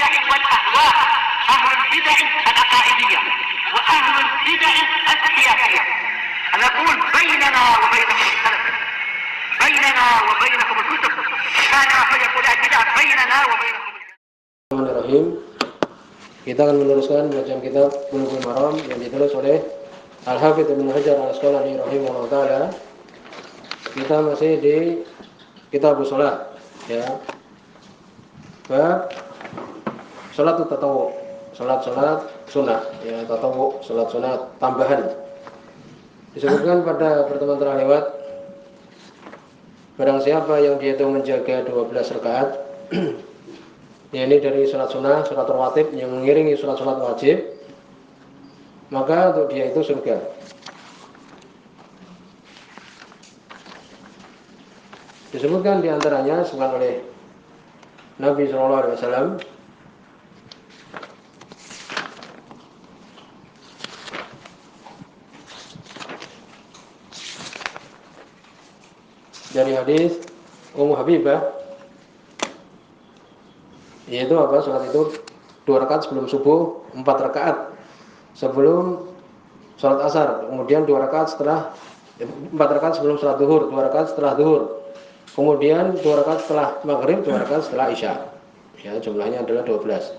البدع والأهواء، أهل البدع العقائدية وأهل البدع السياسية. نقول بيننا وبينكم السلف، بيننا وبينكم الكتب، كان فيقول البدع بيننا وبينكم. Bismillahirrahmanirrahim. Kita akan meneruskan bacaan kitab Bulughul Maram yang ditulis oleh Al-Hafidz Ibnu Hajar Al-Asqalani rahimahullah taala. Kita masih di kitab salat, ya. Bab salat tatawwu, salat sunnah, ya, tatawwu, salat sunnah tambahan. Disebutkan pada pertemuan terlewat, barang siapa yang dia itu menjaga 12 rakaat ya, ini dari salat sunnah, salat rawatib yang mengiringi salat wajib, maka untuk dia itu surga. Disebutkan diantaranya disebutkan oleh Nabi SAW, dari hadis Ummu Habibah, yaitu apa? Salat itu 2 rakaat sebelum subuh, 4 rakaat sebelum salat asar, kemudian 2 rakaat setelah 4 rakaat sebelum salat zuhur, 2 rakaat setelah zuhur, kemudian 2 rakaat setelah maghrib, 2 rakaat setelah isya. Ya, jumlahnya adalah 12.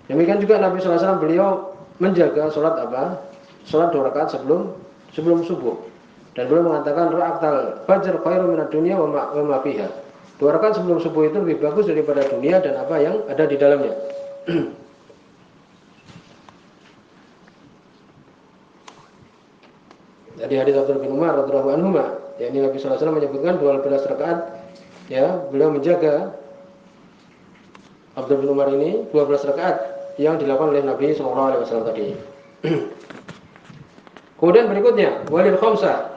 Demikian juga Nabi SAW beliau menjaga salat apa? Salat 2 rakaat sebelum subuh. Dan beliau mengatakan ra'atal fajr khairu minad dunya wa ma fiha. 2 rakaat sebelum subuh itu lebih bagus daripada dunia dan apa yang ada di dalamnya. Jadi hadis Abdullah bin Umar radhiyallahu anhu, yakni Nabi sallallahu alaihi wasallam menyebutkan 12 rakaat, ya, beliau menjaga Abdullah bin Umar ini 12 rakaat yang dilakukan oleh Nabi sallallahu alaihi wasallam tadi. Kemudian berikutnya walil khamsah,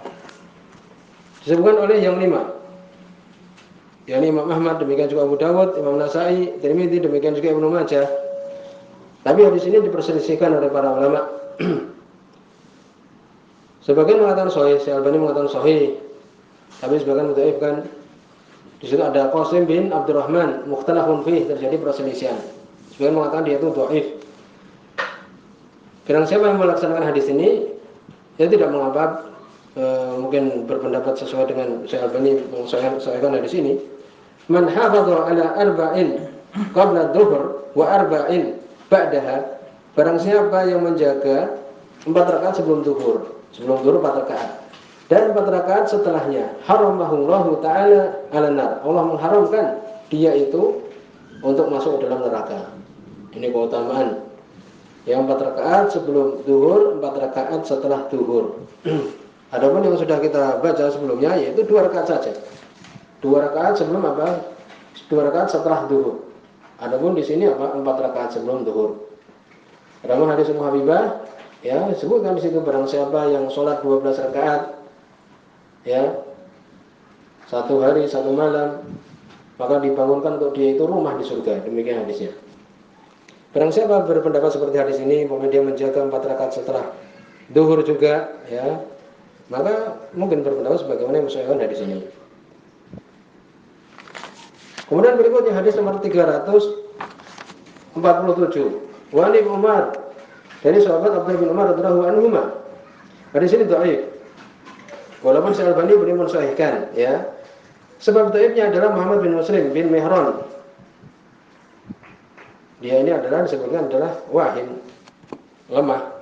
disebutkan oleh yang 5, yakni Imam Ahmad, demikian juga Abu Dawud, Imam Nasai, Tirmidzi, demikian juga Ibnu Majah. Tapi hadis ini diperselisihkan oleh para ulama. Sebagian mengatakan sahih, Syekh Albani mengatakan sahih, tapi sebagian mendhaifkan. Di situ ada Qasim bin Abdurrahman, mukhtalafun fih, terjadi perselisihan. Sebagian mengatakan dia itu dhaif. Barang siapa yang melaksanakan hadis ini, dia tidak mengapa, mungkin berpendapat sesuai dengan Syekh Albani mensahihkan hadis ini. Man hafadha ala arba'in qabla dhuhr wa arba'in ba'daha, barang siapa yang menjaga 4 rakaat sebelum zuhur 4 rakaat dan 4 rakaat setelahnya, haramahullahu ta'ala 'alan nar, Allah mengharamkan dia itu untuk masuk ke dalam neraka. Ini keutamaan. Yang 4 rakaat sebelum zuhur, 4 rakaat setelah zuhur. Adapun yang sudah kita baca sebelumnya yaitu 2 rakaat saja. 2 rakaat sebelum apa? 2 rakaat setelah zuhur. Adapun di sini apa? 4 rakaat sebelum zuhur. Dalam hadis Ummu Habibah, ya, disebutkan di situ barang siapa yang sholat 12 rakaat, ya, 1 hari 1 malam, maka dibangunkan untuk dia itu rumah di surga. Demikian hadisnya. Barang siapa berpendapat seperti hadis ini, kemudian dia menjaga 4 rakaat setelah zuhur juga, ya, maka mungkin berpendapat sebagaimana yang mensahihkan hadis ini. Kemudian berikutnya hadis nomor 347. Wa Ibnu Umar, dari sahabat Abdullah bin Umar radhiyallahu anhu. Hadis ini dhaif. Walaupun Syekh Albani beliau mensahihkan, ya. Sebab dhaifnya adalah Muhammad bin Muslim bin Mihran. Dia ini adalah disebutkan adalah wahim, lemah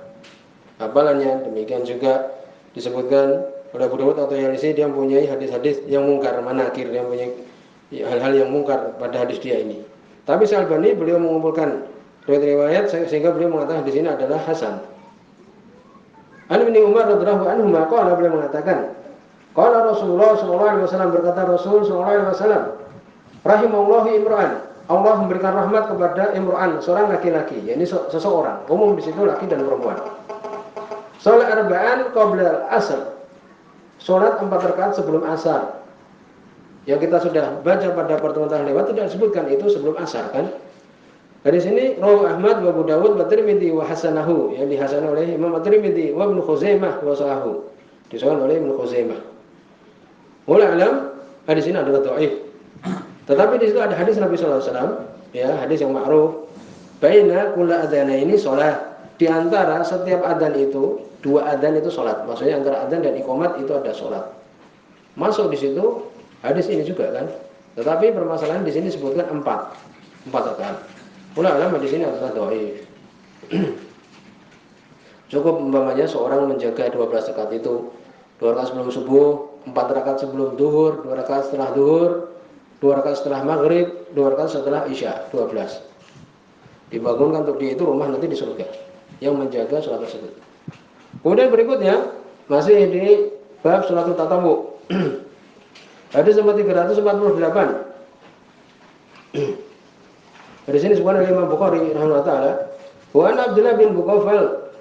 hafalannya. Demikian juga disebutkan oleh Abu Dawud atau Yalisi, dia mempunyai hadis-hadis yang mungkar, manakir, dia mempunyai hal-hal yang mungkar pada hadis dia ini. Tapi Syekh Albani beliau mengumpulkan riwayat sehingga beliau mengatakan hadis ini adalah hasan. An Ibnu Umar radhiyallahu anhu maka beliau mengatakan, qala Rasulullah sallallahu alaihi wasallam, berkata Rasul sallallahu alaihi wasallam, rahimallahu imra'an, Allah memberikan rahmat kepada imra'an, seorang laki-laki, yakni seseorang, umum di situ laki dan perempuan. Salat arba'an qabla al-asr, salat 4 rakaat sebelum asar. Yang kita sudah baca pada pertemuan lewat tidak disebutkan itu sebelum asar, kan? Dari sini rawi Ahmad wa Abu Dawud wa Tirmidzi wa hasanahu, yang dihasan oleh Imam At-Tirmidzi wa Ibnu Khuzaimah wa sahahu, disahkan oleh Ibnu Khuzaimah. Wallahu alam, hadis ini adalah dhaif. Tetapi di situ ada hadis Nabi sallallahu alaihi wasallam, ya, hadis yang ma'ruf. Baina kulla adzanaini shalah. Di antara setiap adzan itu, dua adzan itu salat. Maksudnya antara adzan dan iqamat itu ada salat. Masuk di situ hadis ini juga kan. Tetapi permasalahan di sini disebutkan 4 rakaat. Ulama di sini adalah dhaif. Cukup umpamanya seorang menjaga 12 rakaat itu, 2 rakaat sebelum subuh, 4 rakaat sebelum duhur, 2 rakaat setelah duhur, 2 rakaat setelah maghrib, 2 rakaat setelah isya, 12. Dibangunkan untuk dia itu rumah nanti di surga yang menjaga sholat tersebut. Kemudian berikutnya masih di bab sholatul tatawu. Hadis nomor 348. Dari sini sebenarnya Imam Bukhari rahimahullah taala, wa an Abdullah bin Mughafal,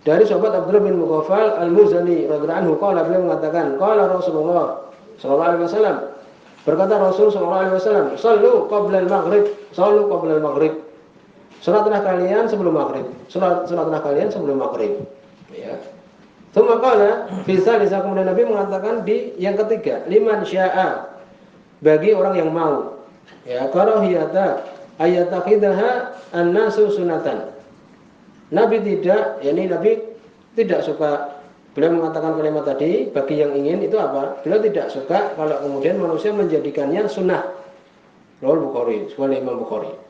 dari sahabat Abdullah bin Mughafal Al-Muzani radhiyallahu anhu, qala, beliau mengatakan, qala Rasulullah sallallahu alaihi wasallam, berkata Rasul sallallahu alaihi wasallam, sallu qabla al-maghrib, sallu qabla al-maghrib. Salatlah kalian sebelum maghrib. Salatlah kalian sebelum maghrib. Ya. Tsumma qala fi tsalitsah, kemudian Nabi mengatakan di yang ketiga, liman syaa, bagi orang yang mau. Ya, karahiyata ayataqidaha an-nasu sunatan. Nabi tidak suka, beliau mengatakan kalimat tadi, bagi yang ingin itu apa? Beliau tidak suka kalau kemudian manusia menjadikannya sunnah. Rawal Bukhari, sebagai Imam Bukhari.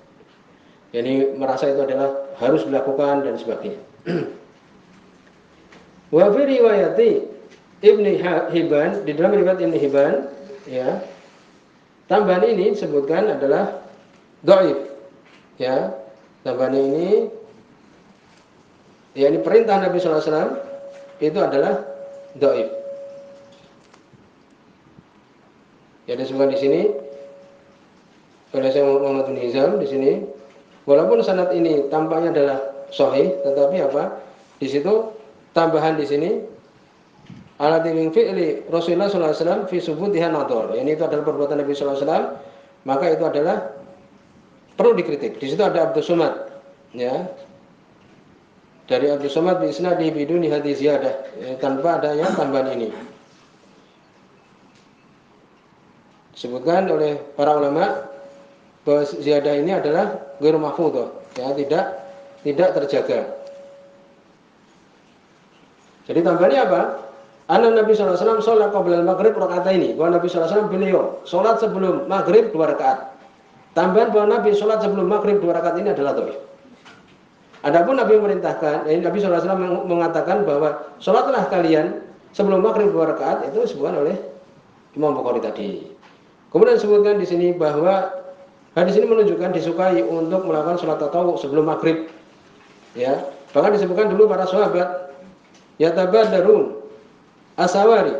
Yani merasa itu adalah harus dilakukan dan sebagainya. Wa fi riwayati Ibnu Hibban, di dalam riwayat Ibnu Hibban, ya, tambahan ini disebutkan adalah dhaif. Ya, tambahan ini, ya, ini perintah Nabi sallallahu alaihi wasallam itu adalah dhaif. Ya, disebutkan di sini oleh Syekh Muhammad bin Hizam di sini. Walaupun sanad ini tampaknya adalah sahih, tetapi apa? Di situ tambahan di sini alati min fi'li Rasulullah sallallahu alaihi wasallam fi subutiha nadhar. Yani itu adalah perbuatan Nabi sallallahu alaihi wasallam, maka itu adalah perlu dikritik. Di situ ada Abdus Somad, ya. Dari Abdus Somad bi isnadi biduni hadis ziyadah, ya, tanpa adanya tambahan ini. Disebutkan oleh para ulama bahwa ziyadah ini adalah ghairu mahfudhah, ya, tidak terjaga. Jadi tambahannya apa? Anna Nabi sallallahu alaihi wasallam sholat qabla al-maghrib raka'ataini. Bahwa Nabi sallallahu alaihi wasallam beliau sholat sebelum maghrib 2 rakaat. Tambahan bahwa Nabi sholat sebelum maghrib 2 rakaat ini adalah dhaif. Adapun Nabi memerintahkan, Nabi sallallahu alaihi wasallam mengatakan bahwa sholatlah kalian sebelum maghrib 2 rakaat, itu disebutkan oleh Imam Bukhari tadi. Kemudian disebutkan di sini bahwa hadis ini menunjukkan disukai untuk melakukan sholat tatawu sebelum maghrib. Ya, bahkan disebutkan dulu para sahabat yatabadarun asawari.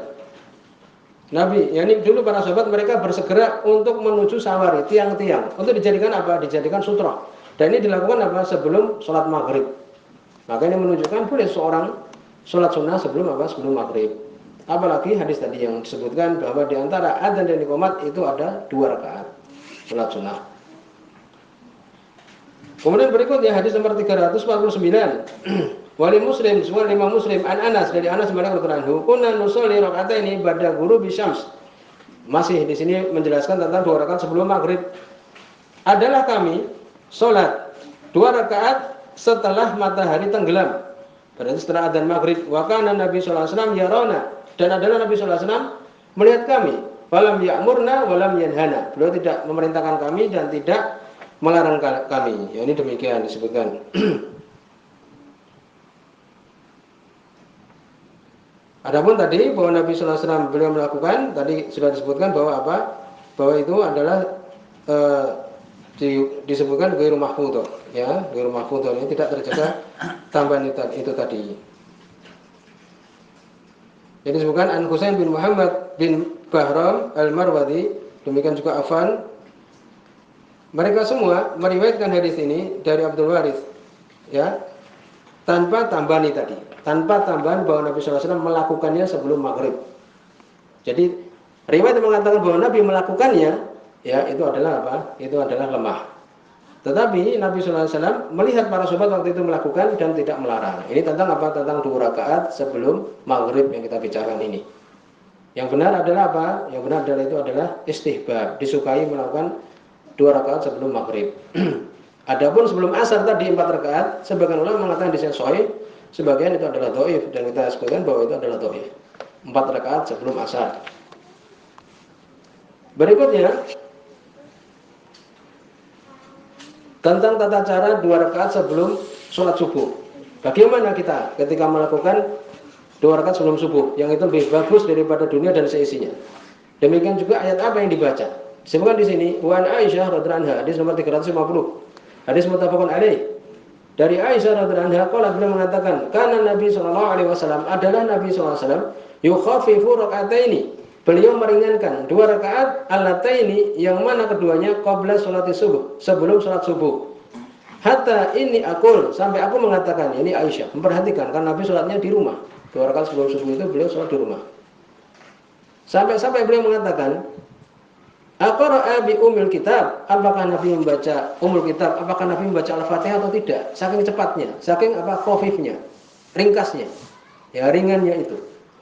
Nabi, yakni dulu para sahabat mereka bersegera untuk menuju sawari, tiang-tiang, untuk dijadikan apa? Dijadikan sutra. Dan ini dilakukan apa? Sebelum sholat maghrib. Maka ini menunjukkan boleh seorang sholat sunnah sebelum apa? Sebelum maghrib. Apalagi hadis tadi yang disebutkan bahwa di antara adzan dan iqamat itu ada 2 rakaat sholat sunnah. Kemudian berikutnya hadis nomor 349. Wali Muslim, semua Imam Muslim, an Anas, dari Anas bin Malik radhiyallahu anhu, kunna nusolli raka'ataini ba'da ghurubi syams. Masih di sini menjelaskan tentang 2 rakaat sebelum maghrib. Adalah kami sholat 2 rakaat setelah matahari tenggelam. Berarti setelah adzan maghrib. Wa kana Nabi sallallahu alaihi wasallam yarona, dan adalah Nabi sallallahu alaihi wasallam melihat kami. Walam ya'murna walam yanhana. Beliau tidak memerintahkan kami dan tidak melarang kami. Ya, ini demikian disebutkan. Adapun tadi bahwa Nabi sallallahu alaihi wasallam beliau melakukan, tadi sudah disebutkan bahwa apa? Bahwa itu adalah disebutkan ghairu mahfudhah, ya, ghairu mahfudhah, ini tidak terjaga tambahan itu tadi. Jadi disebutkan An Husain bin Muhammad bin Bahram Al-Marwazi, demikian juga Affan. Mereka semua meriwayatkan hadis ini dari Abdul Warith, ya, tanpa tambahan tadi, tanpa tambahan bahwa Nabi sallallahu alaihi wasallam melakukannya sebelum maghrib. Jadi riwayat yang mengatakan bahwa Nabi melakukannya, ya, itu adalah apa? Itu adalah lemah. Tetapi Nabi sallallahu alaihi wasallam melihat para sahabat waktu itu melakukan dan tidak melarang. Ini tentang apa? Tentang 2 rakaat sebelum maghrib yang kita bicarakan ini. Yang benar adalah apa? Yang benar adalah itu adalah istihbab, disukai melakukan 2 rakaat sebelum maghrib. Adapun sebelum asar tadi 4 rakaat, sebagian ulama mengatakan di sahih, sebagian itu adalah dhaif dan kita sebutkan bahwa itu adalah dhaif. 4 rakaat sebelum asar. Berikutnya tentang tata cara 2 rakaat sebelum sholat subuh. Bagaimana kita ketika melakukan 2 rakaat sebelum subuh, yang itu lebih bagus daripada dunia dan seisinya. Demikian juga ayat apa yang dibaca. Disebutkan di sini, wa an Aisyah radhiyallahu anha, hadis nomor 350. Hadis muttafaqun alaih. Dari Aisyah radhiyallahu anha, qala beliau mengatakan, kana Nabi sallallahu alaihi wasallam, adalah Nabi sallallahu alaihi wasallam yukhaffifu raka'ataini. Beliau meringankan 2 rakaat allataini, yang mana keduanya qabla sholati subuh, sebelum sholat subuh. Hatta ini akul, sampai aku mengatakan, ini Aisyah memperhatikan karena Nabi sholatnya di rumah. 2 rakaat sebelum subuh itu beliau sholat di rumah. Sampai beliau mengatakan, aqra'a bi umil kitab, apakah Nabi membaca umul kitab, apakah Nabi membaca Al-Fatihah atau tidak? Saking cepatnya, saking khafifnya, ringkasnya, ya ringannya itu.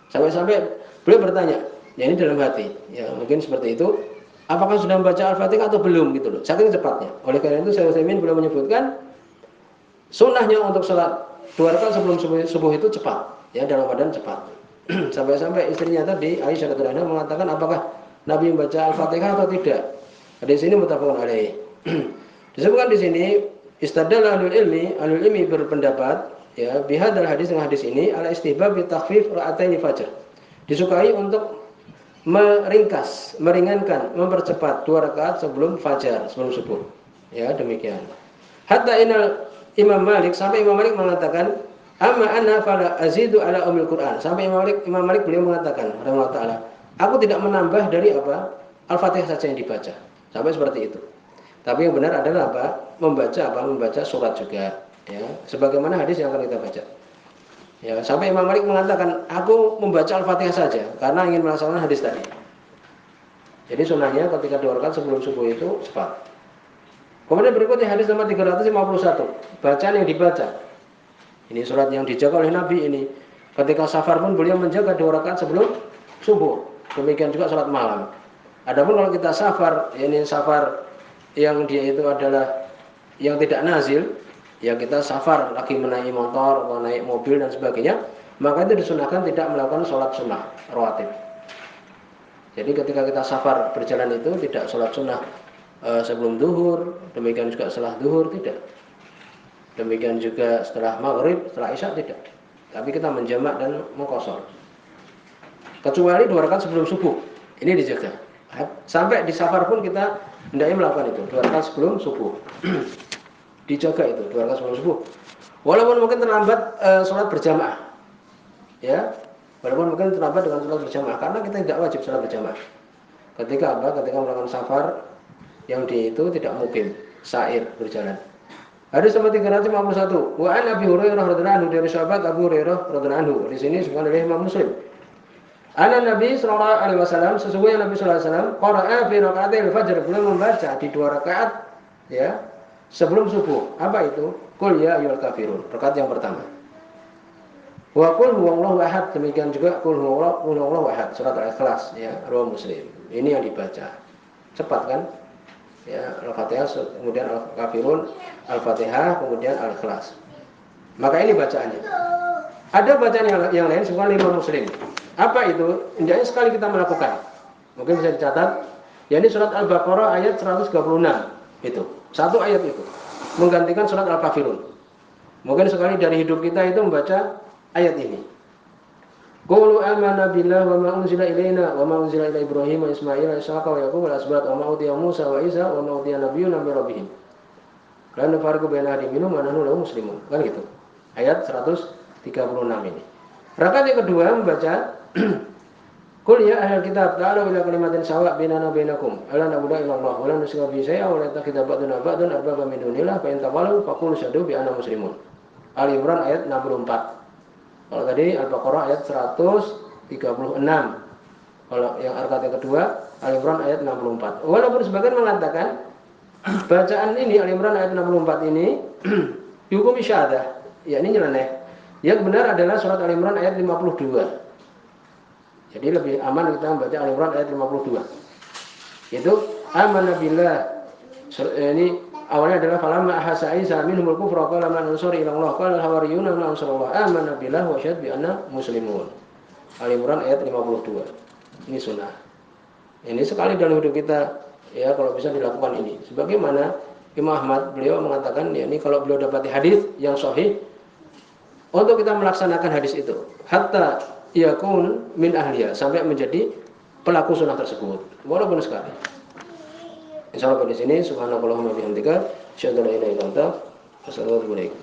Sampai beliau bertanya, ya ini dalam hati, ya mungkin seperti itu. Apakah sudah membaca Al-Fatihah atau belum gitu loh? Saking cepatnya. Oleh karena itu Syekh Utsaimin beliau menyebutkan sunnahnya untuk salat 2 rakaat sebelum subuh itu cepat, ya dalam keadaan cepat. Sampai istrinya tadi Aisyah radhiyallahu anha mengatakan apakah Nabi membaca Al-Fatihah atau tidak. Di sini muttafaqun alaih. Disebutkan di sini istadalla ahlul ilmi berpendapat ya bihadzal hadis, dengan hadis ini ala istihbab bi takhfif raka'ataini fajr. Disukai untuk meringkas, meringankan, mempercepat 2 rakaat sebelum fajar, sebelum subuh. Ya, demikian. Hatta inal Imam Malik, sampai Imam Malik mengatakan, amma anna fala azidu ala umil Quran. Sampai Imam Malik beliau mengatakan, rahimahullah taala, aku tidak menambah dari apa? Al-Fatihah saja yang dibaca. Sampai seperti itu. Tapi yang benar adalah apa? Membaca surat juga, ya. Sebagaimana hadis yang akan kita baca. Ya, sampai Imam Malik mengatakan, aku membaca Al-Fatihah saja karena ingin melaksanakan hadis tadi. Jadi sunnahnya ketika 2 rakaat sebelum subuh itu cepat. Kemudian berikutnya hadis nomor 351, bacaan yang dibaca. Ini surat yang dijaga oleh Nabi ini. Ketika safar pun beliau menjaga 2 rakaat sebelum subuh. Demikian juga salat malam. Adapun kalau kita safar, ini safar yang dia itu adalah yang tidak nazil, ya kita safar lagi menaiki motor atau naik mobil dan sebagainya, maka itu disunahkan tidak melakukan sholat sunnah rawatib. Jadi ketika kita safar berjalan itu tidak sholat sunnah sebelum duhur, demikian juga setelah duhur tidak, demikian juga setelah maghrib, setelah isya tidak. Tapi kita menjamak dan mengqashar. Kecuali 2 rakaat sebelum subuh, ini dijaga. Sampai di safar pun kita hendaknya melakukan itu 2 rakaat sebelum subuh. Dijaga itu 2 rakaat sebelum subuh. Walaupun mungkin terlambat sholat berjamaah, ya, walaupun mungkin terlambat dengan sholat berjamaah, karena kita tidak wajib sholat berjamaah. Ketika apa? Ketika melakukan safar yang di itu tidak mukim, sair berjalan. Hadis nomor 351. Wa an Abi Hurairah radhiyallahu anhu, dari sahabat Abu Hurairah radhiyallahu anhu. Di sini disebutkan oleh Imam Muslim. Ana Nabi sallallahu alaihi wasallam, sesungguhnya Nabi sallallahu alaihi wasallam qara'a fi raka'atil fajr, beliau membaca di 2 rakaat ya sebelum subuh. Apa itu? Qul ya ayyuhal kafirun, rakaat yang pertama. Wa qul huwallahu ahad, demikian juga qul huwallahu ahad, surat Al-Ikhlas ya, riwayat Muslim. Ini yang dibaca. Cepat kan? Ya, Al-Fatihah, kemudian Al-Kafirun, Al-Fatihah, kemudian Al-Ikhlas. Maka ini bacaannya. Ada bacaan yang lain sebenarnya Imam Muslim. Apa itu? Hendaknya sekali kita melakukan. Mungkin bisa dicatat. Ya, ini surat Al-Baqarah ayat 136 itu. Satu ayat itu menggantikan surat Al-Kafirun. Mungkin sekali dari hidup kita itu membaca ayat ini. Qulu amanna billahi wa ma unzila ilaina wa ma unzila ila Ibrahim wa Ismail wa Ishaqa wa Yaqub wal asbat wa ma utiya Musa wa Isa wa ma utiya nabiyyuna min rabbihim. La nufarriqu baina ahadin minhum wa nahnu lahu muslimun. Kan gitu. Ayat 136 ini. Rakaat yang kedua membaca Qul ya ahlal kitab ta'alu ila kalimatin sawa' bainana bainakum alla na'budu illallah wa la nusyrika bihi syai'an wa la yattakhidha ba'duna ba'dan arbaba min dunillah fa in tawallaw faqulu syahadu bi anna muslimun. Ali Imran ayat 64. Kalau tadi Al-Baqarah ayat 136. Kalau yang rakaat yang kedua Ali Imran ayat 64. Walaupun sebagian mengatakan bacaan ini Ali Imran ayat 64 ini dihukumi syaddah, ya ini nyeleneh. Yang benar adalah surat Ali Imran ayat 52. Jadi lebih aman kita membaca Al-Imran ayat 52. Itu amanna billah. Ini awalnya adalah falamma ahassa Isa minhumul kufra qala man ansari ila Allah qala hawariyuna man ansarullah amanna billah wa syahid bi anna muslimun. Al-Imran ayat 52. Ini sunnah. Ini sekali dalam hidup kita, ya kalau bisa dilakukan ini. Sebagaimana Imam Ahmad beliau mengatakan, ya ini kalau beliau dapati hadis yang sahih, untuk kita melaksanakan hadis itu, hatta yakun min ahliya, sampai menjadi pelaku sunnah tersebut, walaupun sekali. Insyaallah di sini subhanakallahumma bihamdika asyhadu an la ilaha illa anta astaghfiruka wa atubu ilaik.